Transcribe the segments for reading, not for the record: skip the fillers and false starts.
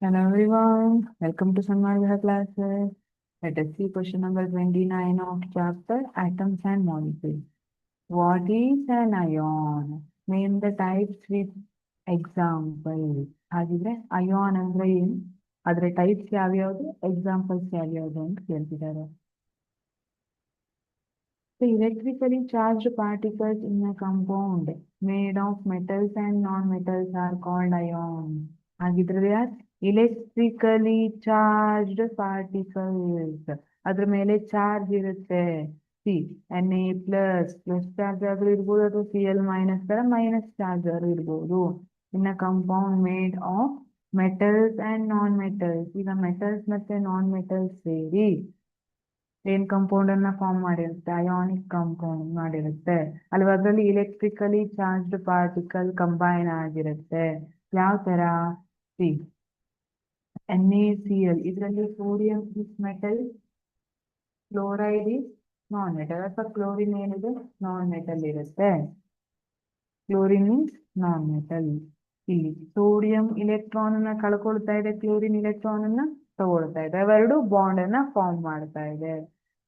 Hello everyone, welcome to Sanmarga classes. Let us see question number 29 of chapter Atoms and Molecules. What is an ion? Name the types with example. ಹಾಗಿದ್ರೆ ion ಅಂದ್ರೆ ಏನು, ಅದರ types ಯಾವ್ಯಾವುದು, examples ಯಾವ್ಯಾವುದು ಅಂತ ಕೇಳ್ತಿದ್ದಾರೆ. The electrically charged particles in a compound made of metals and non-metals are called ions. ಹಾಗಿದ್ರೆ ಯಾರು electrically charged particles, ಅದ್ರ ಮೇಲೆ ಚಾರ್ಜ್ ಇರುತ್ತೆ. ಸಿ Na ಪ್ಲಸ್ ಚಾರ್ಜ್ ಆದ್ರೂ ಇರ್ಬೋದು, ಅಥವಾ Cl ಮೈನಸ್ ತರ ಮೈನಸ್ ಚಾರ್ಜ್ ಆದ್ರೂ ಇರ್ಬೋದು. In a compound made of metals and non metals. ಈಗ ಮೆಟಲ್ಸ್ ಮತ್ತೆ ನಾನ್ ಮೆಟಲ್ಸ್ ಸೇರಿ ಏನ್ ಕಂಪೌಂಡ್ ಅನ್ನ ಫಾರ್ಮ್ ಮಾಡಿರುತ್ತೆ, ಅಯಾನಿಕ್ ಕಂಪೌಂಡ್ ಮಾಡಿರುತ್ತೆ ಅಲ್ವಾ. ಅದರಲ್ಲಿ ಇಲೆಕ್ಟ್ರಿಕಲಿ ಚಾರ್ಜ್ಡ್ ಪಾರ್ಟಿಕಲ್ ಕಂಬೈನ್ ಆಗಿರುತ್ತೆ. ಯಾವ ತರ, ಸಿ NaCl, ಇದರಲ್ಲಿ sodium is metal, chloride is non metal, ಅಥವಾ ಕ್ಲೋರಿನ್ ಏನಿದೆ ನಾನ್ ಮೆಟಲ್ ಇರುತ್ತೆ. Chlorine is non metal. ಇಲ್ಲಿ ಸೋಡಿಯಂ ಇಲೆಕ್ಟ್ರಾನ್ ಅನ್ನ ಕಳ್ಕೊಳ್ತಾ ಇದೆ, ಕ್ಲೋರಿನ್ ಇಲೆಕ್ಟ್ರಾನ್ ಅನ್ನ ತಗೊಳ್ತಾ ಇದೆ, ಅವೆರಡು ಬಾಂಡ್ ಅನ್ನ ಫಾರ್ಮ್ ಮಾಡ್ತಾ ಇದೆ.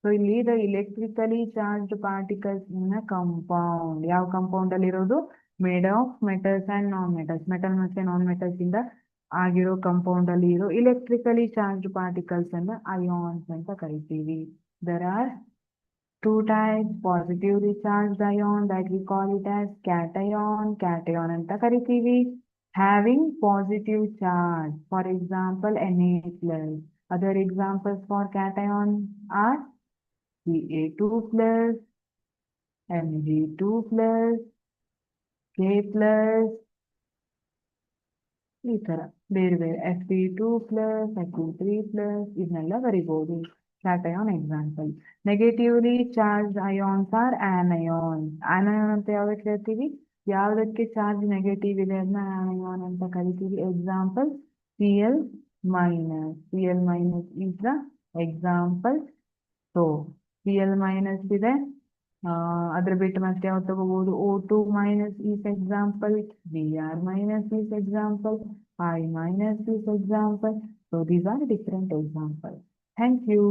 ಸೊ ಇಲ್ಲಿ the electrically charged particles in a compound, ಯಾವ ಕಂಪೌಂಡ್ ಅಲ್ಲಿ ಇರೋದು, made of metals and non metals, metal ಮತ್ತೆ ನಾನ್ ಮೆಟಲ್ಸ್ ಇಂದ ಆಗಿರೋ ಕಂಪೌಂಡ್ ಅಲ್ಲಿ ಇರೋ ಇಲೆಕ್ಟ್ರಿಕಲಿ ಚಾರ್ಜ್ಡ್ ಪಾರ್ಟಿಕಲ್ಸ್ ಅನ್ನ ಅಯಾನ್ಸ್ ಅಂತ ಕರಿತೀವಿ. There are two types, positively charged ion that we call it as cation, cation ಅಂತ ಕರಿತೀವಿ. Having positive charge, for example Na+. Other examples for cation are Ca2+, Mg2+, K+, ಈ ತರ ಬೇರೆ ಬೇರೆ Fe2+, Fe3+, ಇದನ್ನೆಲ್ಲ ಬರಿಬಹುದು. cation example. Negatively charged ions are anions. anion ಅಂತ ಯಾವ್ದಕ್ಕೆ ಹೇಳ್ತೀವಿ, ಯಾವ್ದಕ್ಕೆ ಚಾರ್ಜ್ ನೆಗೆಟಿವ್ ಇದೆ ಅದನ್ನ anion ಅಂತ ಕರಿತೀವಿ. Example Cl minus. Cl minus is the example. So Cl minus ಇದೆ, ಅದ್ರ ಬಿಟ್ಟು ಮತ್ತೆ ಯಾವ್ದು ತಗೋಬಹುದು, O2 minus is example, Br minus is example, I minus is example. So these are different examples. Thank you.